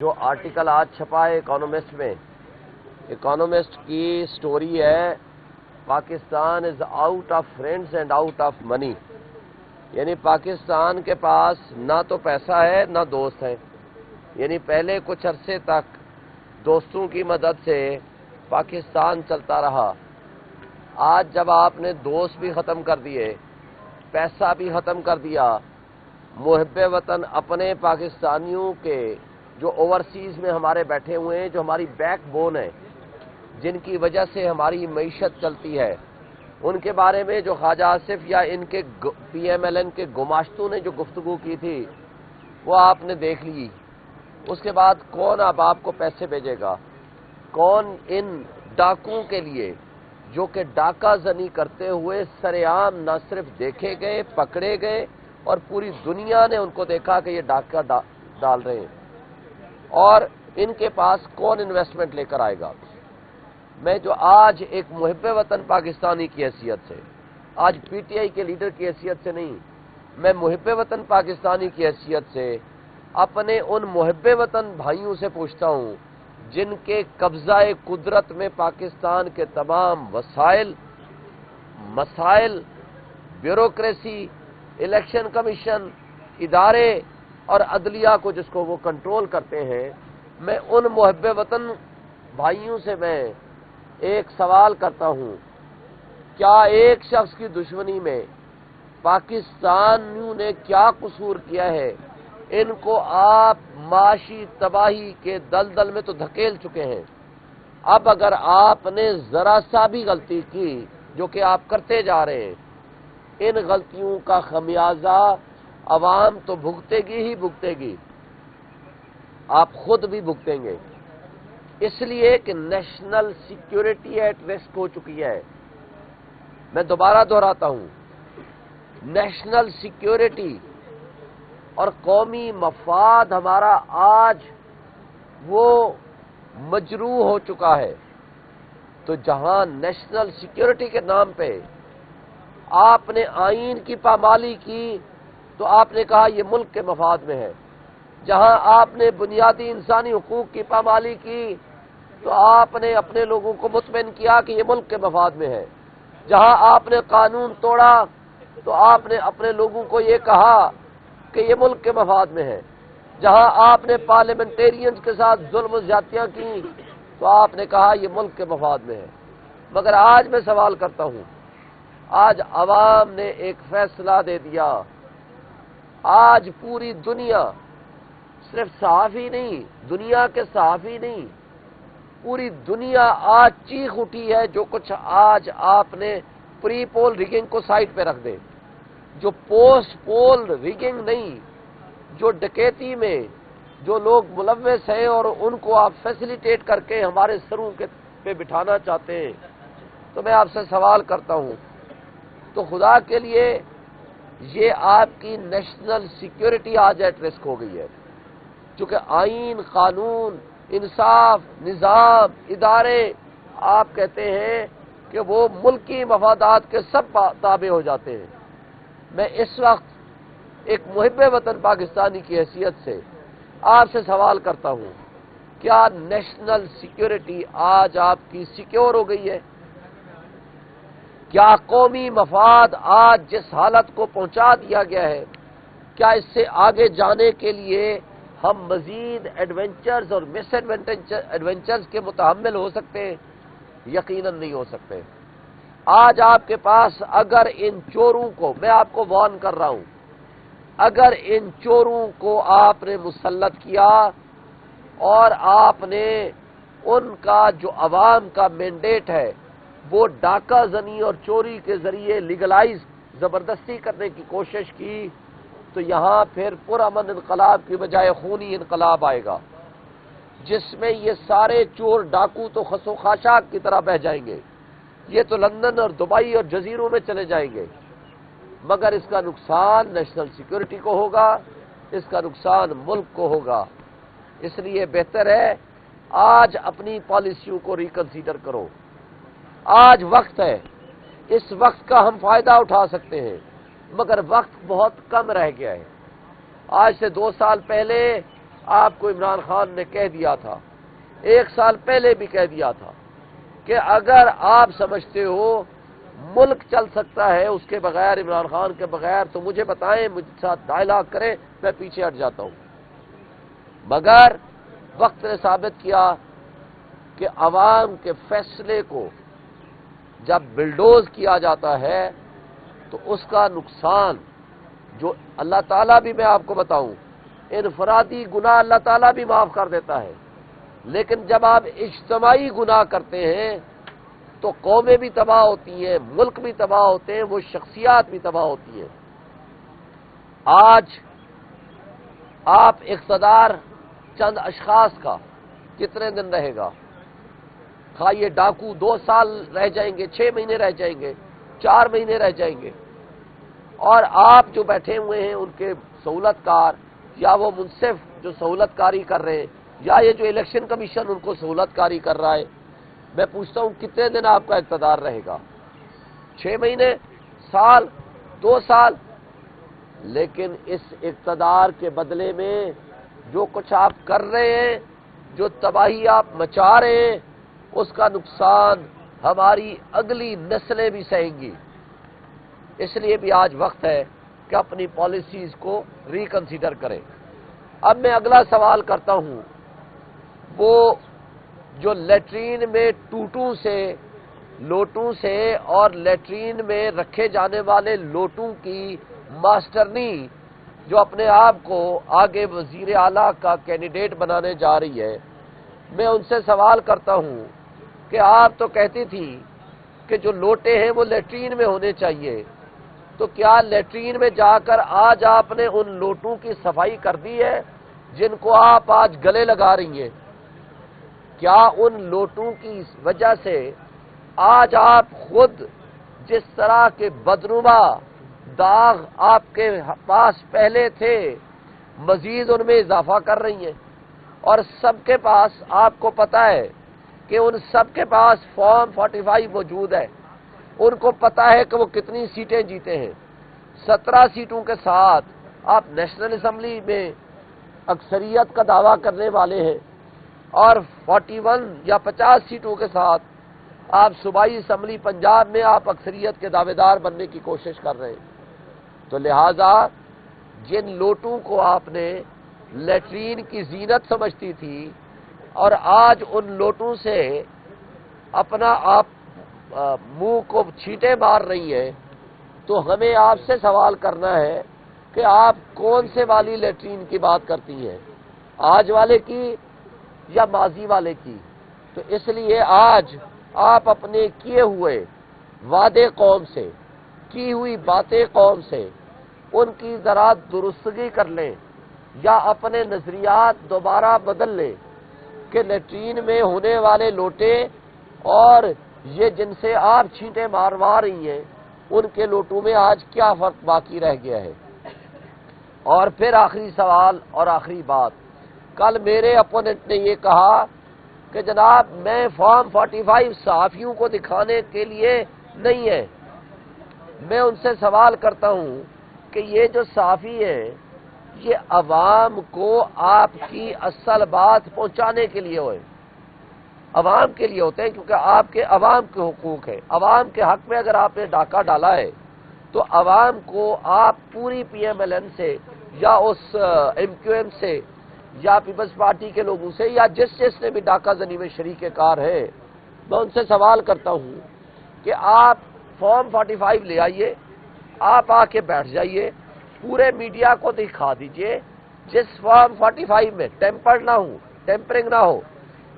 جو آرٹیکل آج چھپا ہے اکانومسٹ میں، اکانومسٹ کی سٹوری ہے Pakistan is out of friends and out of money, یعنی پاکستان کے پاس نہ تو پیسہ ہے نہ دوست ہیں۔ یعنی پہلے کچھ عرصے تک دوستوں کی مدد سے پاکستان چلتا رہا، آج جب آپ نے دوست بھی ختم کر دیے، پیسہ بھی ختم کر دیا، محب وطن اپنے پاکستانیوں کے جو اوورسیز میں ہمارے بیٹھے ہوئے ہیں، جو ہماری بیک بون ہے، جن کی وجہ سے ہماری معیشت چلتی ہے، ان کے بارے میں جو خواجہ آصف یا ان کے پی ایم ایل این کے گماشتوں نے جو گفتگو کی تھی وہ آپ نے دیکھ لی۔ اس کے بعد کون اب آپ کو پیسے بھیجے گا؟ کون ان ڈاکوؤں کے لیے جو کہ ڈاکہ زنی کرتے ہوئے سرے عام نہ صرف دیکھے گئے، پکڑے گئے اور پوری دنیا نے ان کو دیکھا کہ یہ ڈاکہ ڈال رہے ہیں، اور ان کے پاس کون انویسٹمنٹ لے کر آئے گا؟ میں جو آج ایک محب وطن پاکستانی کی حیثیت سے، آج پی ٹی آئی کے لیڈر کی حیثیت سے نہیں، میں محب وطن پاکستانی کی حیثیت سے اپنے ان محب وطن بھائیوں سے پوچھتا ہوں جن کے قبضہ قدرت میں پاکستان کے تمام وسائل، مسائل، بیوروکریسی، الیکشن کمیشن، ادارے اور عدلیہ کو جس کو وہ کنٹرول کرتے ہیں، میں ان محب وطن بھائیوں سے میں ایک سوال کرتا ہوں، کیا ایک شخص کی دشمنی میں پاکستانیوں نے کیا قصور کیا ہے؟ ان کو آپ معاشی تباہی کے دلدل میں تو دھکیل چکے ہیں۔ اب اگر آپ نے ذرا سا بھی غلطی کی، جو کہ آپ کرتے جا رہے ہیں، ان غلطیوں کا خمیازہ عوام تو بھگتے گی ہی بھگتے گی، آپ خود بھی بھگتیں گے، اس لیے کہ نیشنل سیکیورٹی ایٹ رسک ہو چکی ہے۔ میں دوبارہ دہراتا ہوں، نیشنل سیکیورٹی اور قومی مفاد ہمارا آج وہ مجروح ہو چکا ہے۔ تو جہاں نیشنل سیکیورٹی کے نام پہ آپ نے آئین کی پامالی کی تو آپ نے کہا یہ ملک کے مفاد میں ہے، جہاں آپ نے بنیادی انسانی حقوق کی پامالی کی تو آپ نے اپنے لوگوں کو مطمئن کیا کہ یہ ملک کے مفاد میں ہے، جہاں آپ نے قانون توڑا تو آپ نے اپنے لوگوں کو یہ کہا کہ یہ ملک کے مفاد میں ہے، جہاں آپ نے پارلیمنٹیرینز کے ساتھ ظلم و زیادتیاں کی تو آپ نے کہا یہ ملک کے مفاد میں ہے۔ مگر آج میں سوال کرتا ہوں، آج عوام نے ایک فیصلہ دے دیا، آج پوری دنیا، صرف صحافی نہیں، دنیا کے صحافی نہیں، پوری دنیا آج چیخ اٹھی ہے۔ جو کچھ آج آپ نے پری پول ریگنگ کو سائٹ پہ رکھ دیں، جو پوسٹ پول ریگنگ نہیں، جو ڈکیتی میں جو لوگ ملوث ہیں اور ان کو آپ فیسیلیٹیٹ کر کے ہمارے سروں پہ بٹھانا چاہتے ہیں، تو میں آپ سے سوال کرتا ہوں، تو خدا کے لیے یہ آپ کی نیشنل سیکیورٹی آج ایٹ رسک ہو گئی ہے، چونکہ آئین، قانون، انصاف، نظام، ادارے آپ کہتے ہیں کہ وہ ملکی مفادات کے سب تابع ہو جاتے ہیں۔ میں اس وقت ایک محب وطن پاکستانی کی حیثیت سے آپ سے سوال کرتا ہوں، کیا نیشنل سیکیورٹی آج آپ کی سیکیور ہو گئی ہے؟ کیا قومی مفاد آج جس حالت کو پہنچا دیا گیا ہے، کیا اس سے آگے جانے کے لیے ہم مزید ایڈونچرز اور مس ایڈونچرز کے متحمل ہو سکتے ہیں؟ یقیناً نہیں ہو سکتے۔ آج آپ کے پاس اگر ان چوروں کو، میں آپ کو وارن کر رہا ہوں، اگر ان چوروں کو آپ نے مسلط کیا اور آپ نے ان کا جو عوام کا مینڈیٹ ہے وہ ڈاکہ زنی اور چوری کے ذریعے لیگلائز، زبردستی کرنے کی کوشش کی، تو یہاں پھر پرامن انقلاب کی بجائے خونی انقلاب آئے گا، جس میں یہ سارے چور ڈاکو تو خس و خاشاک کی طرح بہ جائیں گے، یہ تو لندن اور دبئی اور جزیروں میں چلے جائیں گے، مگر اس کا نقصان نیشنل سیکیورٹی کو ہوگا، اس کا نقصان ملک کو ہوگا۔ اس لیے بہتر ہے آج اپنی پالیسیوں کو ریکنسیڈر کرو، آج وقت ہے، اس وقت کا ہم فائدہ اٹھا سکتے ہیں، مگر وقت بہت کم رہ گیا ہے۔ آج سے 2 سال پہلے آپ کو عمران خان نے کہہ دیا تھا، 1 سال پہلے بھی کہہ دیا تھا کہ اگر آپ سمجھتے ہو ملک چل سکتا ہے اس کے بغیر، عمران خان کے بغیر، تو مجھے بتائیں، مجھ ساتھ ڈائلاگ کریں، میں پیچھے ہٹ جاتا ہوں۔ مگر وقت نے ثابت کیا کہ عوام کے فیصلے کو جب بلڈوز کیا جاتا ہے تو اس کا نقصان جو اللہ تعالیٰ بھی، میں آپ کو بتاؤں، انفرادی گناہ اللہ تعالیٰ بھی معاف کر دیتا ہے، لیکن جب آپ اجتماعی گناہ کرتے ہیں تو قومیں بھی تباہ ہوتی ہیں، ملک بھی تباہ ہوتے ہیں، وہ شخصیات بھی تباہ ہوتی ہیں۔ آج آپ اقتدار چند اشخاص کا کتنے دن رہے گا؟ خواہ یہ ڈاکو 2 سال رہ جائیں گے، 6 مہینے رہ جائیں گے، 4 مہینے رہ جائیں گے، اور آپ جو بیٹھے ہوئے ہیں ان کے سہولت کار یا وہ منصف جو سہولت کاری کر رہے ہیں یا یہ جو الیکشن کمیشن ان کو سہولت کاری کر رہا ہے، میں پوچھتا ہوں کتنے دن آپ کا اقتدار رہے گا؟ 6 مہینے، سال، 2 سال؟ لیکن اس اقتدار کے بدلے میں جو کچھ آپ کر رہے ہیں، جو تباہی آپ مچا رہے ہیں، اس کا نقصان ہماری اگلی نسلیں بھی سہیں گی۔ اس لیے بھی آج وقت ہے کہ اپنی پالیسیز کو ریکنسیڈر کریں۔ اب میں اگلا سوال کرتا ہوں، وہ جو لیٹرین میں ٹوٹوں سے، لوٹوں سے اور لیٹرین میں رکھے جانے والے لوٹوں کی ماسٹرنی جو اپنے آپ کو آگے وزیر اعلیٰ کا کینڈیڈیٹ بنانے جا رہی ہے، میں ان سے سوال کرتا ہوں کہ آپ تو کہتی تھی کہ جو لوٹے ہیں وہ لیٹرین میں ہونے چاہیے، تو کیا لیٹرین میں جا کر آج آپ نے ان لوٹوں کی صفائی کر دی ہے جن کو آپ آج گلے لگا رہی ہیں؟ کیا ان لوٹوں کی وجہ سے آج آپ خود جس طرح کے بدنما داغ آپ کے پاس پہلے تھے مزید ان میں اضافہ کر رہی ہیں؟ اور سب کے پاس، آپ کو پتہ ہے کہ ان سب کے پاس فارم 45 موجود ہے، ان کو پتہ ہے کہ وہ کتنی سیٹیں جیتے ہیں۔ 17 سیٹوں کے ساتھ آپ نیشنل اسمبلی میں اکثریت کا دعویٰ کرنے والے ہیں، اور 41 یا 50 سیٹوں کے ساتھ آپ صوبائی اسمبلی پنجاب میں آپ اکثریت کے دعوے دار بننے کی کوشش کر رہے ہیں۔ تو لہذا جن لوٹوں کو آپ نے لیٹرین کی زینت سمجھتی تھی اور آج ان لوٹوں سے اپنا آپ منہ کو چھینٹے مار رہی ہیں، تو ہمیں آپ سے سوال کرنا ہے کہ آپ کون سے والی لیٹرین کی بات کرتی ہیں، آج والے کی یا ماضی والے کی؟ تو اس لیے آج آپ اپنے کیے ہوئے وعدے قوم سے، کی ہوئی باتیں قوم سے، ان کی ذرا درستگی کر لیں یا اپنے نظریات دوبارہ بدل لیں کہ لیٹرین میں ہونے والے لوٹے اور یہ جن سے آپ چھینٹے ماروا رہی ہیں ان کے لوٹوں میں آج کیا فرق باقی رہ گیا ہے۔ اور پھر آخری سوال اور آخری بات، کل میرے اپوننٹ نے یہ کہا کہ جناب میں فارم 45 صحافیوں کو دکھانے کے لیے نہیں ہے۔ میں ان سے سوال کرتا ہوں کہ یہ جو صحافی ہیں یہ عوام کو آپ کی اصل بات پہنچانے کے لیے ہوئے، عوام کے لیے ہوتے ہیں، کیونکہ آپ کے عوام کے حقوق ہیں۔ عوام کے حق میں اگر آپ نے ڈاکہ ڈالا ہے تو عوام کو آپ پوری پی ایم ایل این سے یا اس ایم کیو ایم سے یا پیپلز پارٹی کے لوگوں سے یا جس نے بھی ڈاکہ زنی میں شریک کار ہے، میں ان سے سوال کرتا ہوں کہ آپ فارم 45 لے آئیے، آپ آ کے بیٹھ جائیے، پورے میڈیا کو دکھا دیجئے جس فارم 45 میں ٹیمپرڈ نہ ہو، ٹیمپرنگ نہ ہو،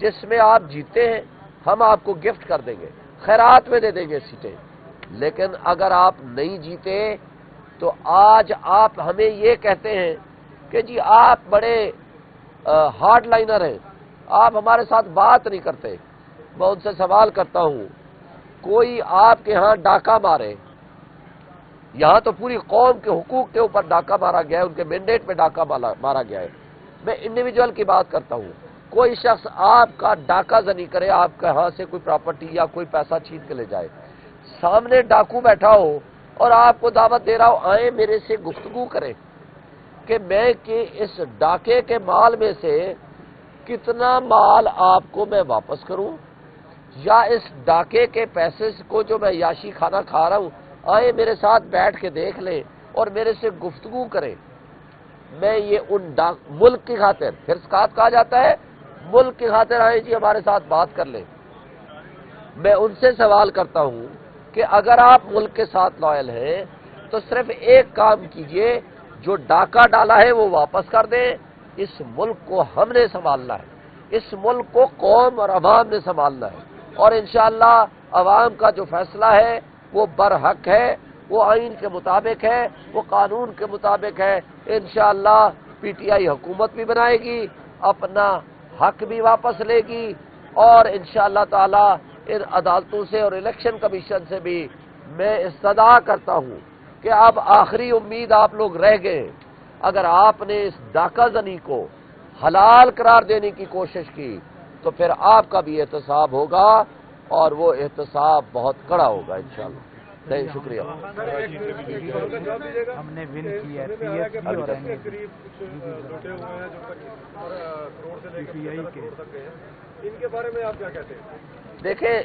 جس میں آپ جیتے ہیں ہم آپ کو گفٹ کر دیں گے، خیرات میں دے دیں گے سیٹیں۔ لیکن اگر آپ نہیں جیتے تو آج آپ ہمیں یہ کہتے ہیں کہ جی آپ بڑے ہارڈ لائنر ہیں، آپ ہمارے ساتھ بات نہیں کرتے۔ میں ان سے سوال کرتا ہوں، کوئی آپ کے ہاں ڈاکہ مارے، یہاں تو پوری قوم کے حقوق کے اوپر ڈاکہ مارا گیا ہے، ان کے مینڈیٹ پہ ڈاکہ مارا گیا ہے، میں انڈیویجول کی بات کرتا ہوں، کوئی شخص آپ کا ڈاکہ زنی کرے، آپ کے ہاں سے کوئی پراپرٹی یا کوئی پیسہ چھین کے لے جائے، سامنے ڈاکو بیٹھا ہو اور آپ کو دعوت دے رہا ہو آئیں میرے سے گفتگو کریں، کہ میں کہ اس ڈاکے کے مال میں سے کتنا مال آپ کو میں واپس کروں، یا اس ڈاکے کے پیسے کو جو میں یاشی کھانا کھا رہا ہوں، آئے میرے ساتھ بیٹھ کے دیکھ لیں اور میرے سے گفتگو کریں۔ میں یہ ان ملک کی خاطر، پھر سکات کہا جاتا ہے، ملک کی خاطر آئے جی ہمارے ساتھ بات کر لیں۔ میں ان سے سوال کرتا ہوں کہ اگر آپ ملک کے ساتھ لائل ہیں تو صرف ایک کام کیجئے، جو ڈاکہ ڈالا ہے وہ واپس کر دیں۔ اس ملک کو ہم نے سنبھالنا ہے، اس ملک کو قوم اور عوام نے سنبھالنا ہے، اور انشاءاللہ عوام کا جو فیصلہ ہے وہ برحق ہے، وہ آئین کے مطابق ہے، وہ قانون کے مطابق ہے۔ انشاءاللہ پی ٹی آئی حکومت بھی بنائے گی، اپنا حق بھی واپس لے گی، اور انشاءاللہ تعالی ان عدالتوں سے اور الیکشن کمیشن سے بھی میں استدعا کرتا ہوں کہ اب آخری امید آپ لوگ رہ گئے۔ اگر آپ نے اس ڈاکہ زنی کو حلال قرار دینے کی کوشش کی تو پھر آپ کا بھی احتساب ہوگا، اور وہ احتساب بہت کڑا ہوگا انشاءاللہ۔ شکریہ۔ ہم نے ون کی ہے ان کے بارے میں آپ کیا کہتے ہیں؟ دیکھیں،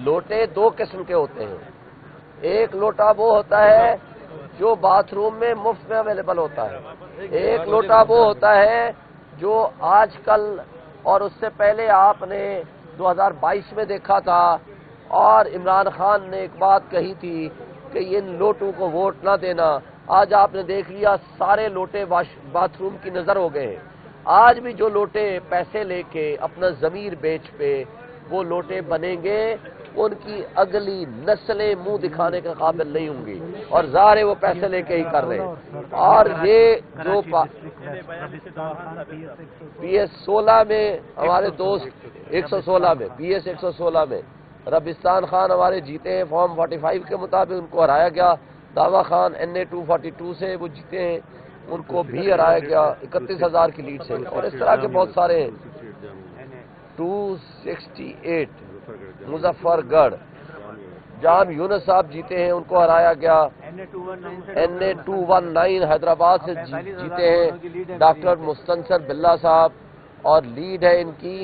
لوٹے دو قسم کے ہوتے ہیں۔ ایک لوٹا وہ ہوتا ہے جو باتھ روم میں مفت میں اویلیبل ہوتا ہے، ایک لوٹا وہ ہوتا ہے جو آج کل اور اس سے پہلے آپ نے 2022 میں دیکھا تھا، اور عمران خان نے ایک بات کہی تھی کہ ان لوٹوں کو ووٹ نہ دینا۔ آج آپ نے دیکھ لیا سارے لوٹے باتھ روم کی نظر ہو گئے ہیں۔ آج بھی جو لوٹے پیسے لے کے اپنا ضمیر بیچ پہ وہ لوٹے بنیں گے، ان کی اگلی نسلیں منہ دکھانے کے قابل نہیں ہوں گی، اور ظاہر ہے وہ پیسے لے کے ہی کر رہے ہیں۔ اور یہ جو پی ایس 16 میں ہمارے دوست 116 میں پی ایس 116 میں ربستان خان ہمارے جیتے ہیں، فارم 45 کے مطابق ان کو ہرایا گیا۔ دعویٰ خان NA 242 سے وہ جیتے ہیں، ان کو بھی ہرایا گیا 31,000 کی لیڈ سے، اور اس طرح کے بہت سارے ہیں۔ 268 مظفر گڑھ جام یونس صاحب جیتے ہیں، ان کو ہرایا گیا۔ NA 219 حیدرآباد سے جیتے ہیں ڈاکٹر مستنصر بلّہ صاحب، اور لیڈ ہے ان کی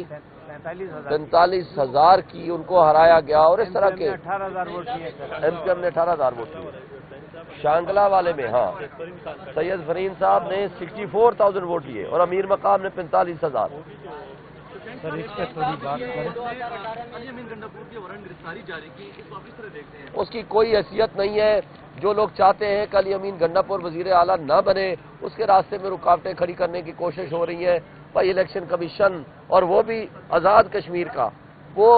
45,000 کی، ان کو ہرایا گیا۔ اور اس طرح کے ایم پی ایم نے 18,000 ووٹ لیے۔ شانگلہ والے میں ہاں سید فرین صاحب نے 64,000 ووٹ لیے، اور امیر مقام نے 45,000۔ اس کی کوئی حیثیت نہیں ہے۔ جو لوگ چاہتے ہیں کہ علی امین گنڈاپور وزیر اعلیٰ نہ بنے، اس کے راستے میں رکاوٹیں کھڑی کرنے کی کوشش ہو رہی ہیں۔ بھائی الیکشن کمیشن، اور وہ بھی آزاد کشمیر کا، وہ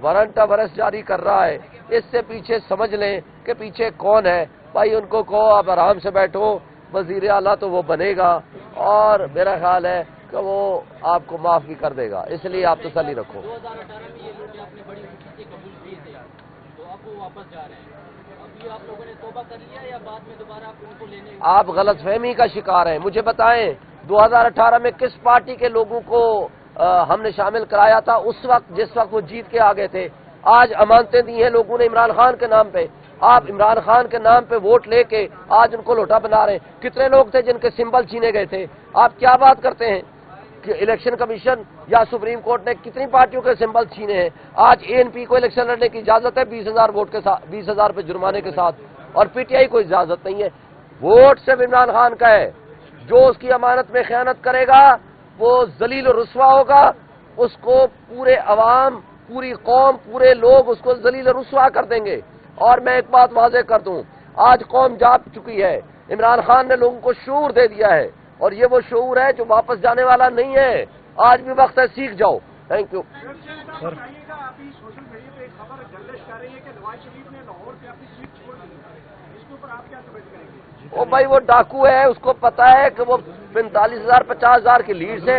وارنٹ آف ارسٹ جاری کر رہا ہے۔ اس سے پیچھے سمجھ لیں کہ پیچھے کون ہے۔ بھائی ان کو کہو آپ آرام سے بیٹھو، وزیر اعلیٰ تو وہ بنے گا، اور میرا خیال ہے کہ وہ آپ کو معاف بھی کر دے گا، اس لیے آپ تسلی رکھو۔ 2018 میں یہ لوگ اپنے بڑی خوشی سے قبول کیے تھے، تو اب وہ واپس جا رہے ہیں۔ اب یہ آپ لوگوں نے توبہ کر لیا یا بعد میں دوبارہ آپ ان کو لینے؟ آپ غلط فہمی کا شکار ہیں۔ مجھے بتائیں 2018 میں کس پارٹی کے لوگوں کو ہم نے شامل کرایا تھا اس وقت، جس وقت وہ جیت کے آگے تھے؟ آج امانتیں دی ہیں لوگوں نے عمران خان کے نام پہ، آپ عمران خان کے نام پہ ووٹ لے کے آج ان کو لوٹا بنا رہے ہیں۔ کتنے لوگ تھے جن کے سمبل چھینے گئے تھے؟ آپ کیا بات کرتے ہیں کہ الیکشن کمیشن یا سپریم کورٹ نے کتنی پارٹیوں کے سمبل چھینے ہیں؟ آج ANP کو الیکشن لڑنے کی اجازت ہے 20,000 ووٹ کے ساتھ، 20,000 پہ جرمانے کے ساتھ، اور PTI کو اجازت نہیں ہے۔ ووٹ صرف عمران خان کا ہے۔ جو اس کی امانت میں خیانت کرے گا وہ ذلیل و رسوا ہوگا، اس کو پورے عوام، پوری قوم، پورے لوگ اس کو ذلیل و رسوا کر دیں گے۔ اور میں ایک بات واضح کر دوں، آج قوم جاگ چکی ہے۔ عمران خان نے لوگوں کو شعور دے دیا ہے، اور یہ وہ شعور ہے جو واپس جانے والا نہیں ہے۔ آج بھی وقت ہے، سیکھ جاؤ۔ Thank you. او بھائی وہ ڈاکو ہے، اس کو پتا ہے کہ وہ 45,000 50,000 کی لیڈ سے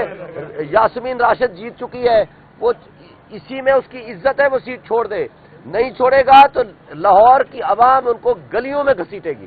یاسمین راشد جیت چکی ہے، وہ اسی میں اس کی عزت ہے، وہ سیٹ چھوڑ دے۔ نہیں چھوڑے گا تو لاہور کی عوام ان کو گلیوں میں گھسیٹے گی۔